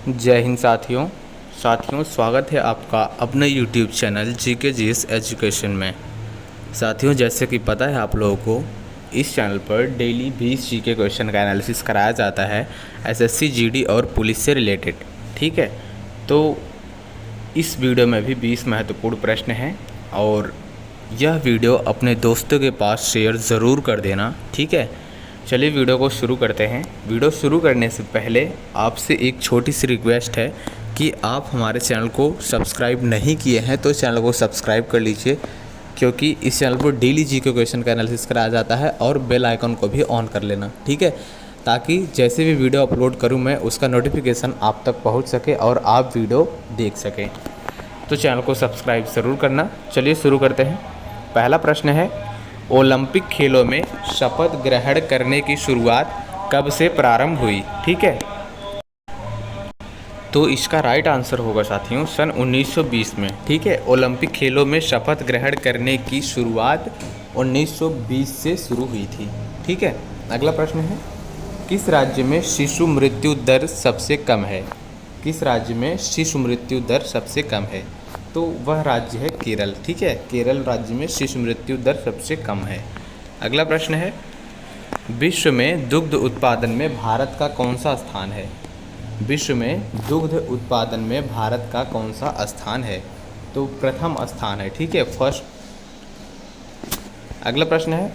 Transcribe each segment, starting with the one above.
जय हिंद साथियों स्वागत है आपका अपने YouTube चैनल GKGS एजुकेशन में। साथियों, जैसे कि पता है आप लोगों को, इस चैनल पर डेली 20 जीके क्वेश्चन का एनालिसिस कराया जाता है एसएससी जीडी और पुलिस से रिलेटेड। ठीक है, तो इस वीडियो में भी 20 महत्वपूर्ण प्रश्न हैं और यह वीडियो अपने दोस्तों के पास शेयर ज़रूर कर देना। ठीक है, चलिए वीडियो को शुरू करते हैं। वीडियो शुरू करने से पहले आपसे एक छोटी सी रिक्वेस्ट है कि आप हमारे चैनल को सब्सक्राइब नहीं किए हैं तो चैनल को सब्सक्राइब कर लीजिए, क्योंकि इस चैनल पर डेली जीके क्वेश्चन का एनालिसिस कराया जाता है। और बेल आइकन को भी ऑन कर लेना, ठीक है, ताकि जैसे भी वीडियो अपलोड करूं मैं उसका नोटिफिकेशन आप तक पहुंच सके और आप वीडियो देख सकें। तो चैनल को सब्सक्राइब ज़रूर करना। चलिए शुरू करते हैं। पहला प्रश्न है, ओलंपिक खेलों में शपथ ग्रहण करने की शुरुआत कब से प्रारंभ हुई? ठीक है, तो इसका राइट आंसर होगा साथियों सन 1920 में। ठीक है, ओलंपिक खेलों में शपथ ग्रहण करने की शुरुआत 1920 से शुरू हुई थी। ठीक है, अगला प्रश्न है, किस राज्य में शिशु मृत्यु दर सबसे कम है? किस राज्य में शिशु मृत्यु दर सबसे कम है? तो वह राज्य है केरल। ठीक है, केरल राज्य में शिशु मृत्यु दर सबसे कम है। अगला प्रश्न है, विश्व में दुग्ध उत्पादन में भारत का कौन सा स्थान है? विश्व में दुग्ध उत्पादन में भारत का कौन सा स्थान है? तो प्रथम स्थान है। ठीक है, फर्स्ट। अगला प्रश्न है,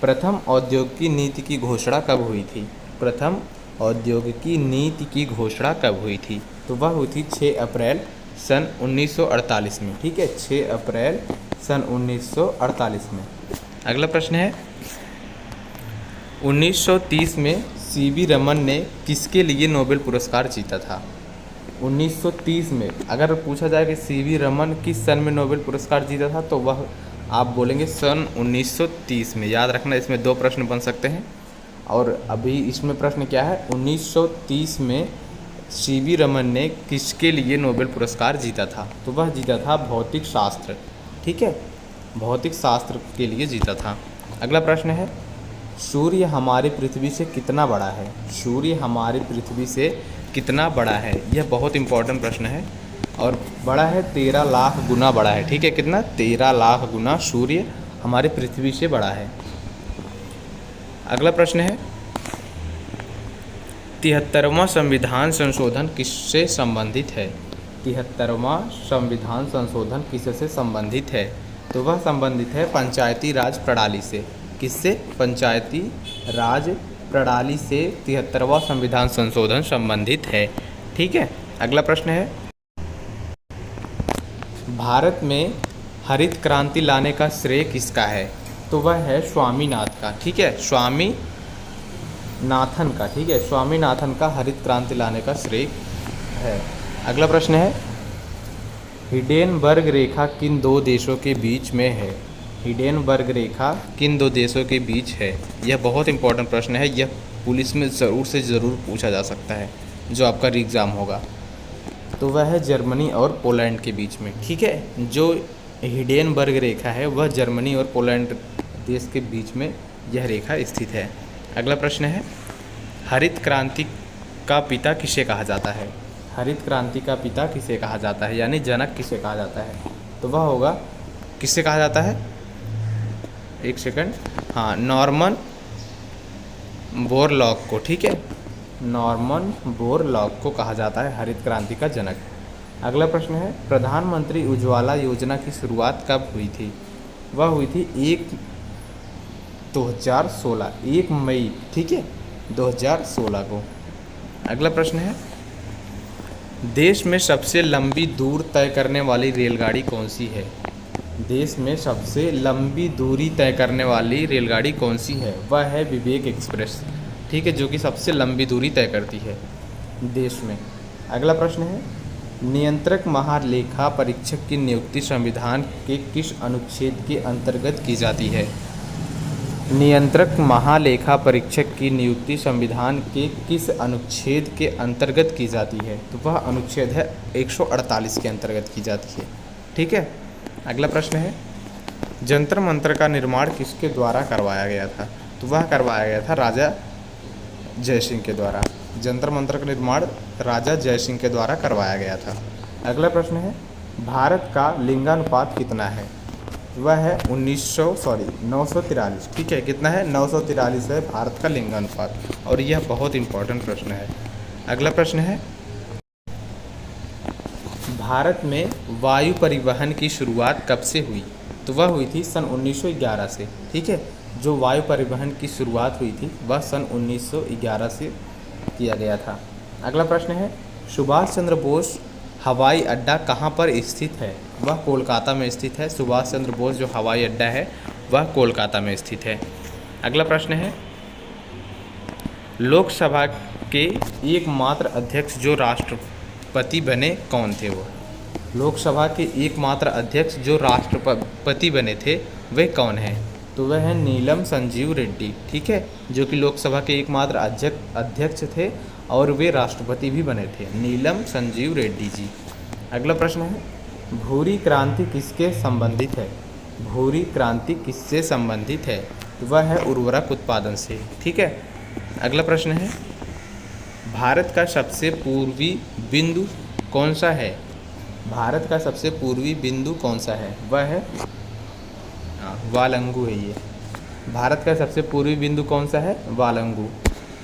प्रथम औद्योगिक नीति की घोषणा कब हुई थी? प्रथम औद्योगिक नीति की घोषणा कब हुई थी? तो वह हुई थी 6 अप्रैल सन 1948 में। ठीक है, 6 अप्रैल सन 1948 में। अगला प्रश्न है, 1930 में सीवी रमन ने किसके लिए नोबेल पुरस्कार जीता था? 1930 में अगर पूछा जाए कि सीवी रमन किस सन में नोबेल पुरस्कार जीता था, तो वह आप बोलेंगे सन 1930 में। याद रखना, इसमें 2 प्रश्न बन सकते हैं। और अभी इसमें प्रश्न क्या है, 1930 में सीवी रमन ने किसके लिए नोबेल पुरस्कार जीता था? तो वह जीता था भौतिक शास्त्र। ठीक है, भौतिक शास्त्र के लिए जीता था। अगला प्रश्न है, सूर्य हमारी पृथ्वी से कितना बड़ा है? सूर्य हमारी पृथ्वी से कितना बड़ा है? यह बहुत इंपॉर्टेंट प्रश्न है और बड़ा है 13 लाख गुना बड़ा है। ठीक है, कितना? 13 लाख गुना सूर्य हमारी पृथ्वी से बड़ा है। अगला प्रश्न है, 73वां संविधान संशोधन किससे संबंधित है? 73वां संविधान संशोधन किससे संबंधित है? तो वह संबंधित है पंचायती राज प्रणाली से। किससे? पंचायती राज प्रणाली से 73वां संविधान संशोधन संबंधित है। ठीक है, अगला प्रश्न है, भारत में हरित क्रांति लाने का श्रेय किसका है? तो वह है स्वामीनाथन का। ठीक है, स्वामीनाथन का। ठीक है, स्वामीनाथन का हरित क्रांति लाने का श्रेय है। अगला प्रश्न है, हिडेनबर्ग रेखा किन 2 देशों के बीच में है? हिडेनबर्ग रेखा किन 2 देशों के बीच है? यह बहुत इंपॉर्टेंट प्रश्न है। यह पुलिस में ज़रूर से ज़रूर पूछा जा सकता है, जो आपका एग्ज़ाम होगा। तो वह है जर्मनी और पोलैंड के बीच में। ठीक है, जो हिडेनबर्ग रेखा है वह जर्मनी और पोलैंड देश के बीच में यह रेखा स्थित है। अगला प्रश्न है, हरित क्रांति का पिता किसे कहा जाता है? हरित क्रांति का पिता किसे कहा जाता है, यानी जनक किसे कहा जाता है? तो वह होगा, किससे कहा जाता है? एक सेकंड, हाँ, नॉर्मन बोरलॉग को। ठीक है, नॉर्मन बोरलॉग को कहा जाता है हरित क्रांति का जनक। अगला प्रश्न है, प्रधानमंत्री उज्ज्वला योजना की शुरुआत कब हुई थी? वह हुई थी 1 मई। ठीक है, 2016 को। अगला प्रश्न है, देश में सबसे लंबी दूर तय करने वाली रेलगाड़ी कौन सी है? देश में सबसे लंबी दूरी तय करने वाली रेलगाड़ी कौन सी है? वह है विवेक एक्सप्रेस। ठीक है, जो कि सबसे लंबी दूरी तय करती है देश में। अगला प्रश्न है, नियंत्रक महालेखा परीक्षक की नियुक्ति संविधान के किस अनुच्छेद के अंतर्गत की जाती है? नियंत्रक महालेखा परीक्षक की नियुक्ति संविधान के किस अनुच्छेद के अंतर्गत की जाती है? तो वह अनुच्छेद है 148 के अंतर्गत की जाती है। ठीक है, अगला प्रश्न है, जंतर मंतर का निर्माण किसके द्वारा करवाया गया था? तो वह करवाया गया था राजा जय सिंह के द्वारा। जंतर मंतर का निर्माण राजा जयसिंह के द्वारा करवाया गया था। अगला प्रश्न है, भारत का लिंगानुपात कितना है? वह है 943। ठीक है, कितना है? 943 है भारत का लिंगानुपात, और यह बहुत इंपॉर्टेंट प्रश्न है। अगला प्रश्न है, भारत में वायु परिवहन की शुरुआत कब से हुई? तो वह हुई थी सन 1911 से। ठीक है, जो वायु परिवहन की शुरुआत हुई थी वह सन 1911 से किया गया था। अगला प्रश्न है, सुभाष चंद्र बोस हवाई अड्डा कहाँ पर स्थित है? वह कोलकाता में स्थित है। सुभाष चंद्र बोस जो हवाई अड्डा है वह कोलकाता में स्थित है। अगला प्रश्न है, लोकसभा के एकमात्र अध्यक्ष जो राष्ट्रपति बने कौन थे? वो लोकसभा के एकमात्र अध्यक्ष जो राष्ट्रपति बने थे वे कौन हैं? तो वह है नीलम संजीव रेड्डी। ठीक है, जो कि लोकसभा के एकमात्र अध्यक्ष थे और वे राष्ट्रपति भी बने थे, नीलम संजीव रेड्डी जी। अगला प्रश्न है, भूरी क्रांति किसके संबंधित है? भूरी क्रांति किससे संबंधित है? वह है उर्वरक उत्पादन से। ठीक है। अगला प्रश्न है, भारत का सबसे पूर्वी बिंदु कौन सा है? भारत का सबसे पूर्वी बिंदु कौन सा है? वह है वालंगू है ये। भारत का सबसे पूर्वी बिंदु कौन सा है? वालंगू।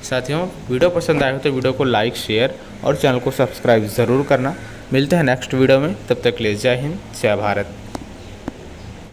साथियों, वीडियो पसंद आए हो तो वीडियो को लाइक, शेयर और चैनल को सब्सक्राइब ज़रूर करना। मिलते हैं नेक्स्ट वीडियो में, तब तक के लिए जय हिंद, जय भारत।